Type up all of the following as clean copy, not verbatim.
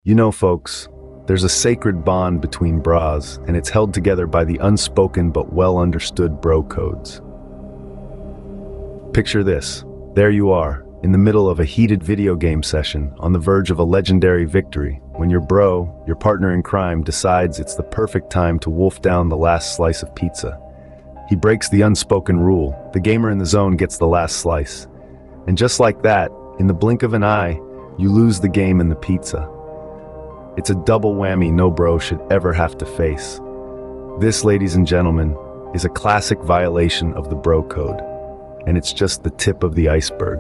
You know, folks, there's a sacred bond between bras, and it's held together by the unspoken but well-understood bro codes. Picture this. There you are, in the middle of a heated video game session, on the verge of a legendary victory, when your bro, your partner in crime, decides it's the perfect time to wolf down the last slice of pizza. He breaks the unspoken rule. The gamer in the zone gets the last slice. And just like that, in the blink of an eye, you lose the game and the pizza. It's a double whammy no bro should ever have to face. This, ladies and gentlemen, is a classic violation of the bro code. And it's just the tip of the iceberg.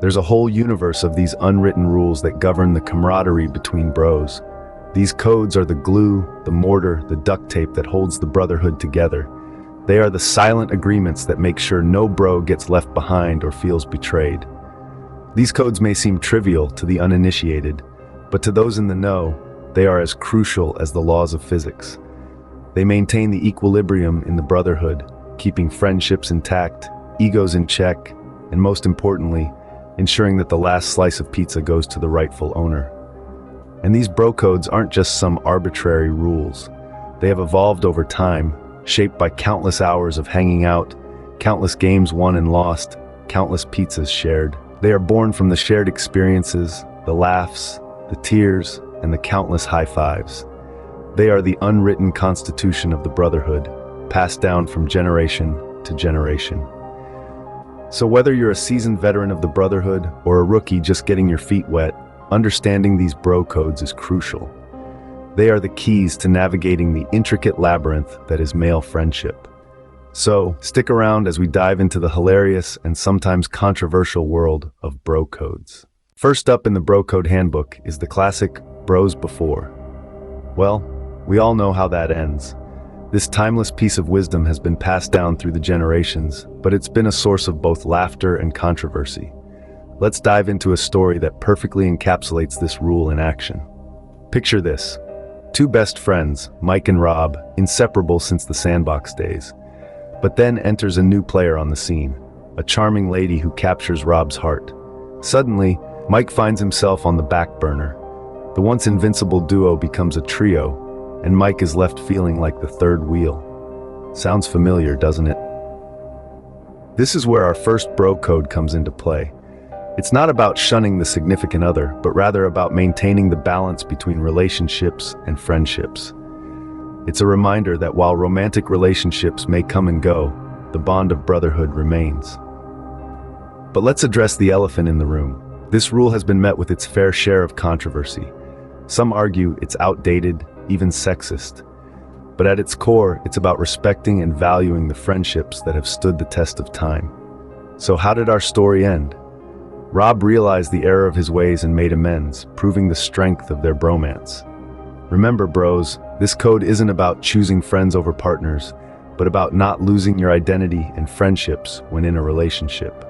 There's a whole universe of these unwritten rules that govern the camaraderie between bros. These codes are the glue, the mortar, the duct tape that holds the brotherhood together. They are the silent agreements that make sure no bro gets left behind or feels betrayed. These codes may seem trivial to the uninitiated, but to those in the know, they are as crucial as the laws of physics. They maintain the equilibrium in the brotherhood, keeping friendships intact, egos in check, and most importantly, ensuring that the last slice of pizza goes to the rightful owner. And these bro codes aren't just some arbitrary rules. They have evolved over time, shaped by countless hours of hanging out, countless games won and lost, countless pizzas shared. They are born from the shared experiences, the laughs, the tears, and the countless high fives. They are the unwritten constitution of the brotherhood, passed down from generation to generation. So whether you're a seasoned veteran of the brotherhood or a rookie just getting your feet wet, understanding these bro codes is crucial. They are the keys to navigating the intricate labyrinth that is male friendship. So stick around as we dive into the hilarious and sometimes controversial world of bro codes. First up in the bro code handbook is the classic bros before. Well, we all know how that ends. This timeless piece of wisdom has been passed down through the generations, but it's been a source of both laughter and controversy. Let's dive into a story that perfectly encapsulates this rule in action. Picture this. Two best friends, Mike and Rob, inseparable since the sandbox days. But then enters a new player on the scene, a charming lady who captures Rob's heart. Suddenly, Mike finds himself on the back burner. The once invincible duo becomes a trio, and Mike is left feeling like the third wheel. Sounds familiar, doesn't it? This is where our first bro code comes into play. It's not about shunning the significant other, but rather about maintaining the balance between relationships and friendships. It's a reminder that while romantic relationships may come and go, the bond of brotherhood remains. But let's address the elephant in the room. This rule has been met with its fair share of controversy. Some argue it's outdated, even sexist. But at its core, it's about respecting and valuing the friendships that have stood the test of time. So how did our story end? Rob realized the error of his ways and made amends, proving the strength of their bromance. Remember, bros, this code isn't about choosing friends over partners, but about not losing your identity and friendships when in a relationship.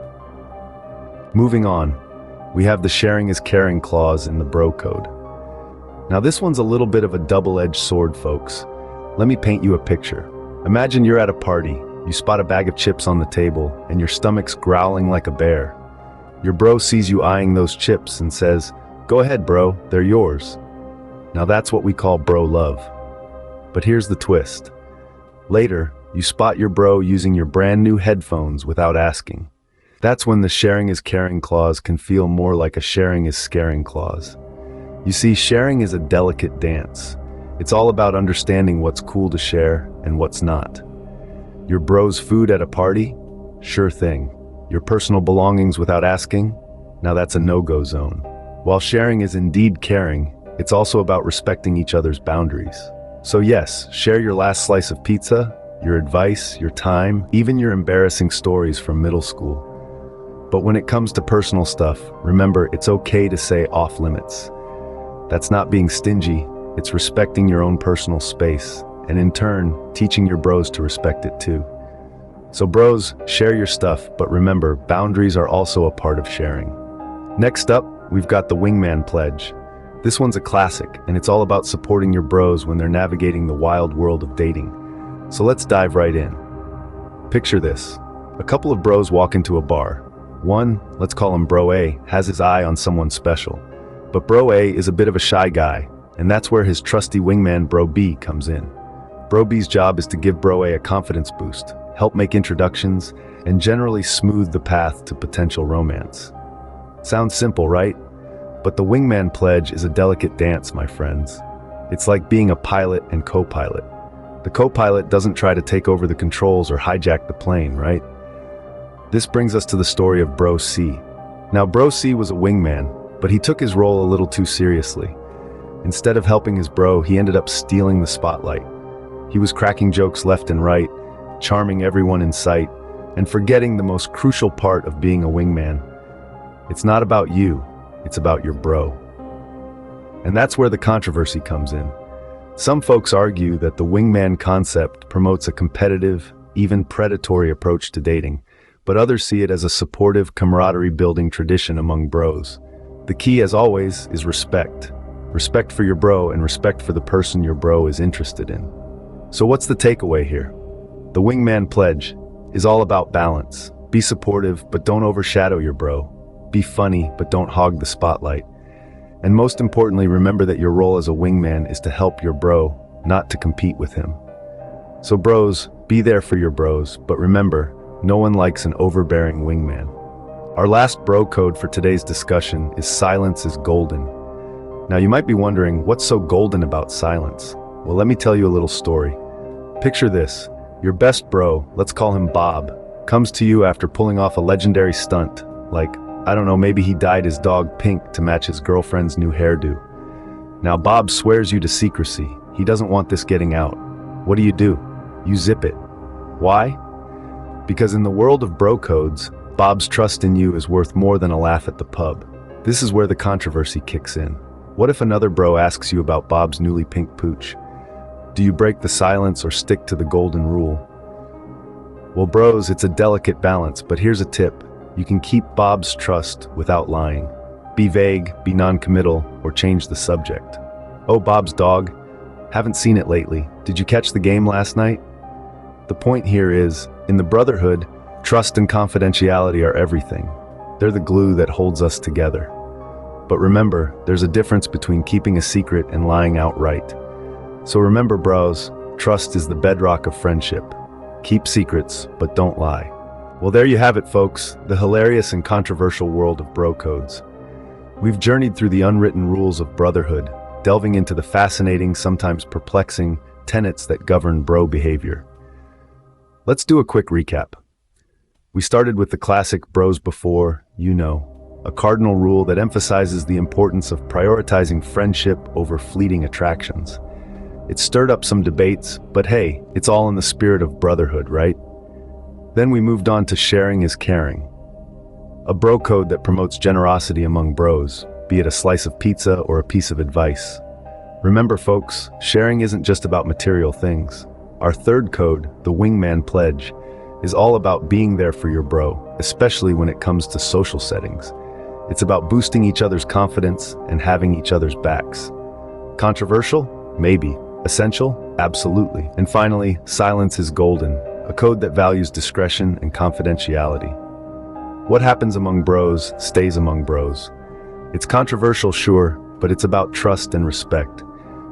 Moving on, we have the sharing is caring clause in the bro code. Now this one's a little bit of a double-edged sword, folks. Let me paint you a picture. Imagine you're at a party, you spot a bag of chips on the table, and your stomach's growling like a bear. Your bro sees you eyeing those chips and says, "Go ahead, bro, they're yours." Now that's what we call bro love. But here's the twist. Later, you spot your bro using your brand new headphones without asking. That's when the sharing is caring clause can feel more like a sharing is scaring clause. You see, sharing is a delicate dance. It's all about understanding what's cool to share and what's not. Your bro's food at a party? Sure thing. Your personal belongings without asking? Now that's a no-go zone. While sharing is indeed caring, it's also about respecting each other's boundaries. So yes, share your last slice of pizza, your advice, your time, even your embarrassing stories from middle school. But when it comes to personal stuff, remember, it's okay to say off limits. That's not being stingy, it's respecting your own personal space, and in turn, teaching your bros to respect it too. So bros, share your stuff, but remember, boundaries are also a part of sharing. Next up, we've got the wingman pledge. This one's a classic, and it's all about supporting your bros when they're navigating the wild world of dating. So let's dive right in. Picture this. A couple of bros walk into a bar. One, let's call him Bro A, has his eye on someone special. But Bro A is a bit of a shy guy, and that's where his trusty wingman Bro B comes in. Bro B's job is to give Bro A confidence boost, help make introductions, and generally smooth the path to potential romance. Sounds simple, right? But the wingman pledge is a delicate dance, my friends. It's like being a pilot and co-pilot. The co-pilot doesn't try to take over the controls or hijack the plane, right? This brings us to the story of Bro C. Now, Bro C was a wingman, but he took his role a little too seriously. Instead of helping his bro, he ended up stealing the spotlight. He was cracking jokes left and right, charming everyone in sight, and forgetting the most crucial part of being a wingman. It's not about you, it's about your bro. And that's where the controversy comes in. Some folks argue that the wingman concept promotes a competitive, even predatory approach to dating, but others see it as a supportive, camaraderie-building tradition among bros. The key, as always, is respect. Respect for your bro and respect for the person your bro is interested in. So what's the takeaway here? The wingman pledge is all about balance. Be supportive, but don't overshadow your bro. Be funny, but don't hog the spotlight. And most importantly, remember that your role as a wingman is to help your bro, not to compete with him. So bros, be there for your bros, but remember, no one likes an overbearing wingman. Our last bro code for today's discussion is silence is golden. Now you might be wondering, what's so golden about silence? Well, let me tell you a little story. Picture this, your best bro, let's call him Bob, comes to you after pulling off a legendary stunt, like, I don't know, maybe he dyed his dog pink to match his girlfriend's new hairdo. Now Bob swears you to secrecy. He doesn't want this getting out. What do? You zip it. Why? Because in the world of bro codes, Bob's trust in you is worth more than a laugh at the pub. This is where the controversy kicks in. What if another bro asks you about Bob's newly pink pooch? Do you break the silence or stick to the golden rule? Well, bros, it's a delicate balance, but here's a tip. You can keep Bob's trust without lying. Be vague, be non-committal, or change the subject. Oh, Bob's dog? Haven't seen it lately. Did you catch the game last night? The point here is, in the brotherhood, trust and confidentiality are everything. They're the glue that holds us together. But remember, there's a difference between keeping a secret and lying outright. So remember, bros, trust is the bedrock of friendship. Keep secrets, but don't lie. Well, there you have it, folks, the hilarious and controversial world of bro codes. We've journeyed through the unwritten rules of brotherhood, delving into the fascinating, sometimes perplexing, tenets that govern bro behavior. Let's do a quick recap. We started with the classic bros before, you know, a cardinal rule that emphasizes the importance of prioritizing friendship over fleeting attractions. It stirred up some debates, but hey, it's all in the spirit of brotherhood, right? Then we moved on to sharing is caring, a bro code that promotes generosity among bros, be it a slice of pizza or a piece of advice. Remember, folks, sharing isn't just about material things. Our third code, the wingman pledge, is all about being there for your bro, especially when it comes to social settings. It's about boosting each other's confidence and having each other's backs. Controversial? Maybe. Essential? Absolutely. And finally, silence is golden, a code that values discretion and confidentiality. What happens among bros stays among bros. It's controversial, sure, but it's about trust and respect.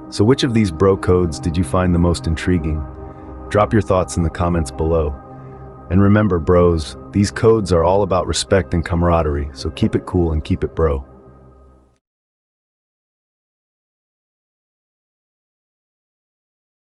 So which of these bro codes did you find the most intriguing? Drop your thoughts in the comments below. And remember, bros, these codes are all about respect and camaraderie, so keep it cool and keep it bro.